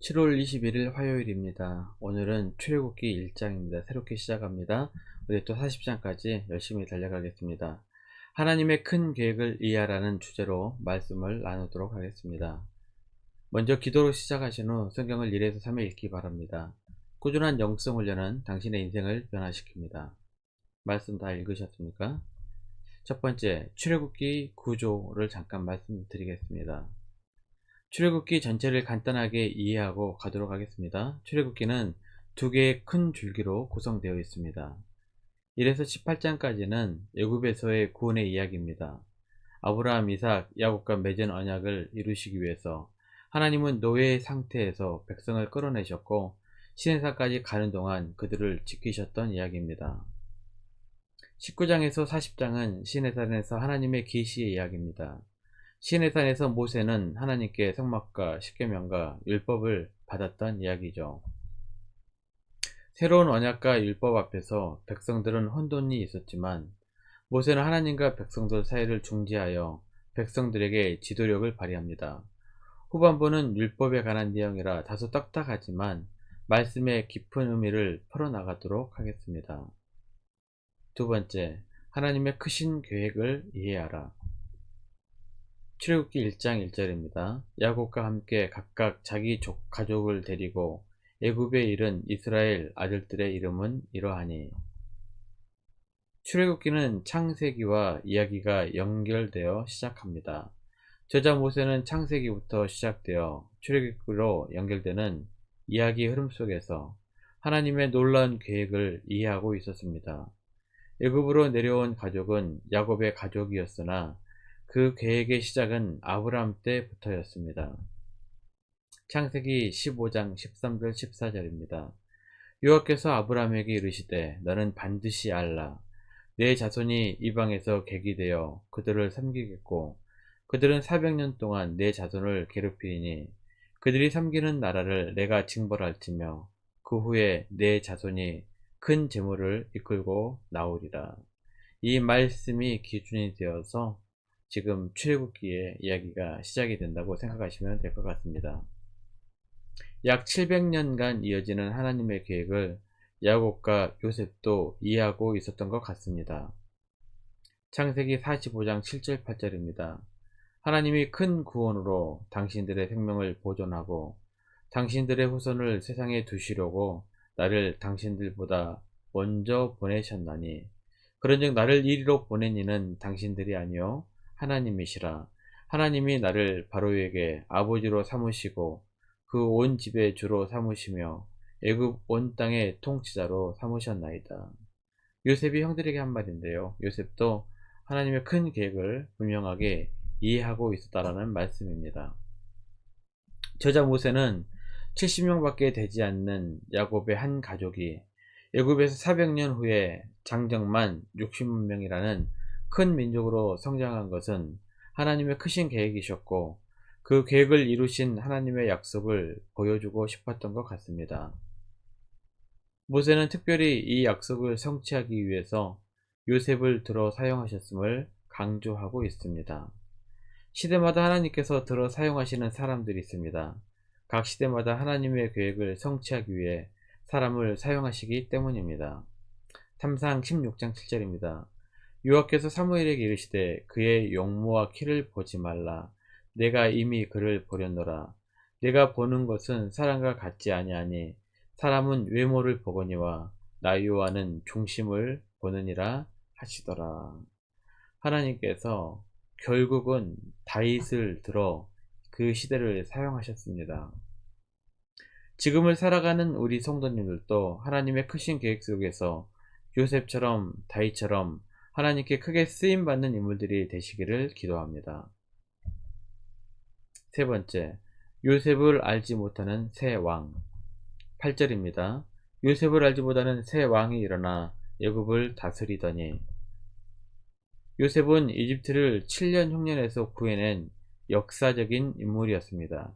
7월 21일 화요일입니다. 오늘은 출애굽기 1장입니다. 새롭게 시작합니다. 우리 또 40장까지 열심히 달려가겠습니다. 하나님의 큰 계획을 이해하라는 주제로 말씀을 나누도록 하겠습니다. 먼저 기도로 시작하신 후 성경을 1에서 3회 읽기 바랍니다. 꾸준한 영성 훈련은 당신의 인생을 변화시킵니다. 말씀 다 읽으셨습니까? 첫 번째, 출애굽기 구조를 잠깐 말씀드리겠습니다. 출애굽기 전체를 간단하게 이해하고 가도록 하겠습니다. 출애굽기는 두 개의 큰 줄기로 구성되어 있습니다. 1에서 18장까지는 애굽에서의 구원의 이야기입니다. 아브라함, 이삭, 야곱과 맺은 언약을 이루시기 위해서 하나님은 노예의 상태에서 백성을 끌어내셨고 시내산까지 가는 동안 그들을 지키셨던 이야기입니다. 19장에서 40장은 시내산에서 하나님의 계시의 이야기입니다. 시내산에서 모세는 하나님께 성막과 십계명과 율법을 받았던 이야기죠. 새로운 언약과 율법 앞에서 백성들은 혼돈이 있었지만 모세는 하나님과 백성들 사이를 중재하여 백성들에게 지도력을 발휘합니다. 후반부는 율법에 관한 내용이라 다소 딱딱하지만 말씀의 깊은 의미를 풀어나가도록 하겠습니다. 두 번째, 하나님의 크신 계획을 이해하라. 출애굽기 1장 1절입니다. 야곱과 함께 각각 자기 가족을 데리고 애굽에 이른 이스라엘 아들들의 이름은 이러하니. 출애굽기는 창세기와 이야기가 연결되어 시작합니다. 저자 모세는 창세기부터 시작되어 출애굽기로 연결되는 이야기 흐름 속에서 하나님의 놀라운 계획을 이해하고 있었습니다. 애굽으로 내려온 가족은 야곱의 가족이었으나 그 계획의 시작은 아브라함 때부터였습니다. 창세기 15장 13절 14절입니다. 여호와께서 아브라함에게 이르시되 너는 반드시 알라. 내 자손이 이방에서 객이 되어 그들을 섬기겠고 그들은 400년 동안 내 자손을 괴롭히니 그들이 섬기는 나라를 내가 징벌할지며 그 후에 내 자손이 큰 재물을 이끌고 나오리라. 이 말씀이 기준이 되어서 지금 출애굽기의 이야기가 시작이 된다고 생각하시면 될 것 같습니다. 약 700년간 이어지는 하나님의 계획을 야곱과 요셉도 이해하고 있었던 것 같습니다. 창세기 45장 7절 8절입니다. 하나님이 큰 구원으로 당신들의 생명을 보존하고 당신들의 후손을 세상에 두시려고 나를 당신들보다 먼저 보내셨나니 그런즉 나를 이리로 보낸 이는 당신들이 아니요 하나님이시라. 하나님이 나를 바로에게 아버지로 삼으시고 그 온 집의 주로 삼으시며 애굽 온 땅의 통치자로 삼으셨나이다. 요셉이 형들에게 한 말인데요. 요셉도 하나님의 큰 계획을 분명하게 이해하고 있었다라는 말씀입니다. 저자 모세는 70명밖에 되지 않는 야곱의 한 가족이 애굽에서 400년 후에 장정만 60만 명이라는 큰 민족으로 성장한 것은 하나님의 크신 계획이셨고 그 계획을 이루신 하나님의 약속을 보여주고 싶었던 것 같습니다. 모세는 특별히 이 약속을 성취하기 위해서 요셉을 들어 사용하셨음을 강조하고 있습니다. 시대마다 하나님께서 들어 사용하시는 사람들이 있습니다. 각 시대마다 하나님의 계획을 성취하기 위해 사람을 사용하시기 때문입니다. 삼상 16장 7절입니다. 여호와께서 사무엘에게 이르시되 그의 용모와 키를 보지 말라. 내가 이미 그를 보렸노라. 내가 보는 것은 사람과 같지 아니하니 사람은 외모를 보거니와 나 여호와는 중심을 보느니라 하시더라. 하나님께서 결국은 다윗을 들어 그 시대를 사용하셨습니다. 지금을 살아가는 우리 성도님들도 하나님의 크신 계획 속에서 요셉처럼 다윗처럼 하나님께 크게 쓰임받는 인물들이 되시기를 기도합니다. 세 번째, 요셉을 알지 못하는 새 왕. 8절입니다. 요셉을 알지 못하는 새 왕이 일어나 애굽을 다스리더니. 요셉은 이집트를 7년 흉년에서 구해낸 역사적인 인물이었습니다.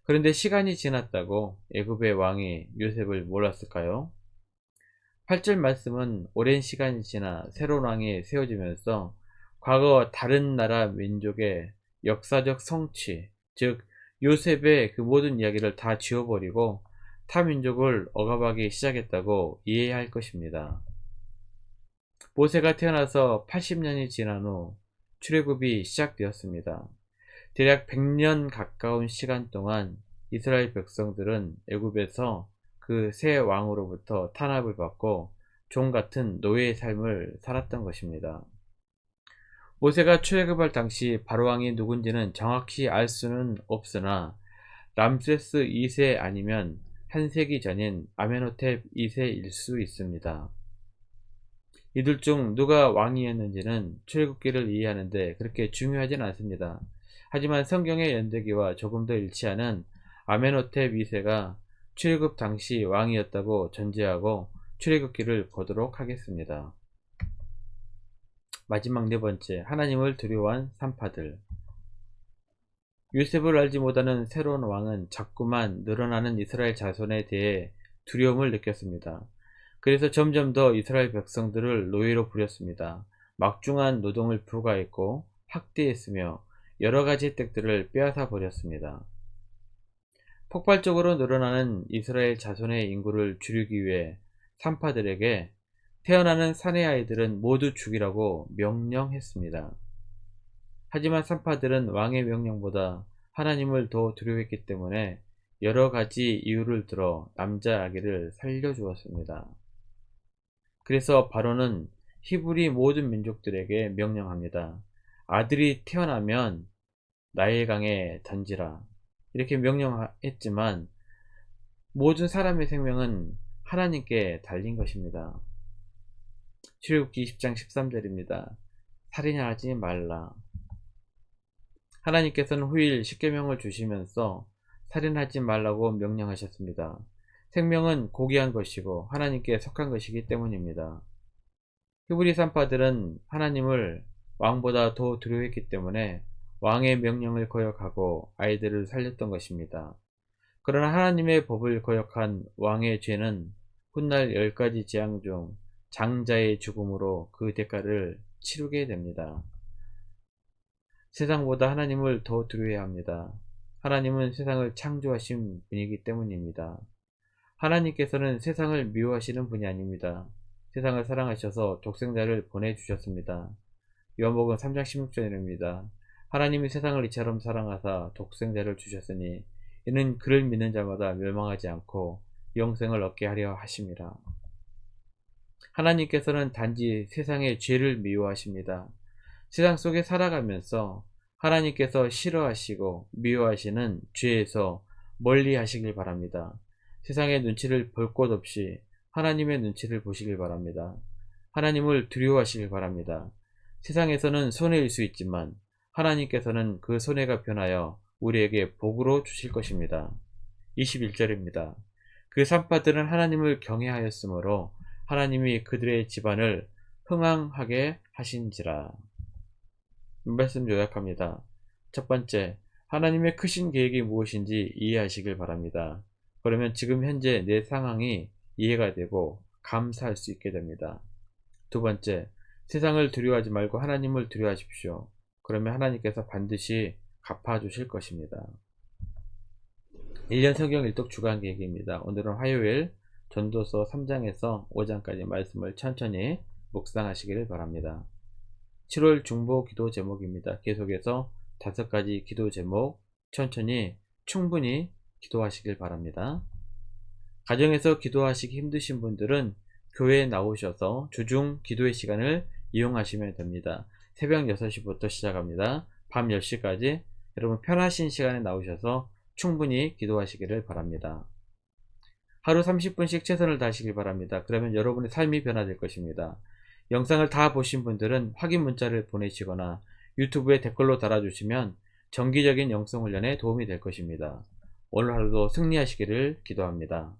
그런데 시간이 지났다고 애굽의 왕이 요셉을 몰랐을까요? 8절 말씀은 오랜 시간이 지나 새로운 왕이 세워지면서 과거 다른 나라 민족의 역사적 성취, 즉 요셉의 그 모든 이야기를 다 지워버리고 타민족을 억압하기 시작했다고 이해해야 할 것입니다. 모세가 태어나서 80년이 지난 후 출애굽이 시작되었습니다. 대략 100년 가까운 시간 동안 이스라엘 백성들은 애굽에서 그 새 왕으로부터 탄압을 받고 종 같은 노예의 삶을 살았던 것입니다. 모세가 출애굽할 당시 바로왕이 누군지는 정확히 알 수는 없으나 람세스 2세 아니면 한 세기 전인 아멘호텝 2세일 수 있습니다. 이들 중 누가 왕이었는지는 출애굽기를 이해하는데 그렇게 중요하진 않습니다. 하지만 성경의 연대기와 조금 더 일치하는 아멘호텝 2세가 출애굽 당시 왕이었다고 전제하고 출애굽기를 보도록 하겠습니다. 마지막 네 번째, 하나님을 두려워한 산파들. 요셉을 알지 못하는 새로운 왕은 자꾸만 늘어나는 이스라엘 자손에 대해 두려움을 느꼈습니다. 그래서 점점 더 이스라엘 백성들을 노예로 부렸습니다. 막중한 노동을 부과했고 학대했으며 여러가지 혜택들을 빼앗아 버렸습니다. 폭발적으로 늘어나는 이스라엘 자손의 인구를 줄이기 위해 산파들에게 태어나는 사내 아이들은 모두 죽이라고 명령했습니다. 하지만 산파들은 왕의 명령보다 하나님을 더 두려워했기 때문에 여러가지 이유를 들어 남자 아기를 살려주었습니다. 그래서 바로는 히브리 모든 민족들에게 명령합니다. 아들이 태어나면 나일 강에 던지라. 이렇게 명령했지만 모든 사람의 생명은 하나님께 달린 것입니다. 출애굽기 20장 13절입니다. 살인하지 말라. 하나님께서는 후일 십계명을 주시면서 살인하지 말라고 명령하셨습니다. 생명은 고귀한 것이고 하나님께 속한 것이기 때문입니다. 히브리 산파들은 하나님을 왕보다 더 두려워했기 때문에 왕의 명령을 거역하고 아이들을 살렸던 것입니다. 그러나 하나님의 법을 거역한 왕의 죄는 훗날 10가지 재앙 중 장자의 죽음으로 그 대가를 치르게 됩니다. 세상보다 하나님을 더 두려워해야 합니다. 하나님은 세상을 창조하신 분이기 때문입니다. 하나님께서는 세상을 미워하시는 분이 아닙니다. 세상을 사랑하셔서 독생자를 보내주셨습니다. 요한복음 3장 16절입니다. 하나님이 세상을 이처럼 사랑하사 독생자를 주셨으니 이는 그를 믿는 자마다 멸망하지 않고 영생을 얻게 하려 하심이라. 하나님께서는 단지 세상의 죄를 미워하십니다. 세상 속에 살아가면서 하나님께서 싫어하시고 미워하시는 죄에서 멀리 하시길 바랍니다. 세상의 눈치를 볼 것 없이 하나님의 눈치를 보시길 바랍니다. 하나님을 두려워하시길 바랍니다. 세상에서는 손해일 수 있지만 하나님께서는 그 손해가 변하여 우리에게 복으로 주실 것입니다. 21절입니다. 그 산파들은 하나님을 경외하였으므로 하나님이 그들의 집안을 흥왕하게 하신지라. 말씀 요약합니다. 첫 번째, 하나님의 크신 계획이 무엇인지 이해하시길 바랍니다. 그러면 지금 현재 내 상황이 이해가 되고 감사할 수 있게 됩니다. 두 번째, 세상을 두려워하지 말고 하나님을 두려워하십시오. 그러면 하나님께서 반드시 갚아주실 것입니다. 1년 성경 일독 주간 계획입니다. 오늘은 화요일 전도서 3장에서 5장까지 말씀을 천천히 묵상하시기를 바랍니다. 7월 중보 기도 제목입니다. 계속해서 5가지 기도 제목 천천히 충분히 기도하시길 바랍니다. 가정에서 기도하시기 힘드신 분들은 교회에 나오셔서 주중 기도의 시간을 이용하시면 됩니다. 새벽 6시부터 시작합니다. 밤 10시까지 여러분 편하신 시간에 나오셔서 충분히 기도하시기를 바랍니다. 하루 30분씩 최선을 다하시길 바랍니다. 그러면 여러분의 삶이 변화될 것입니다. 영상을 다 보신 분들은 확인 문자를 보내시거나 유튜브에 댓글로 달아주시면 정기적인 영성 훈련에 도움이 될 것입니다. 오늘 하루도 승리하시기를 기도합니다.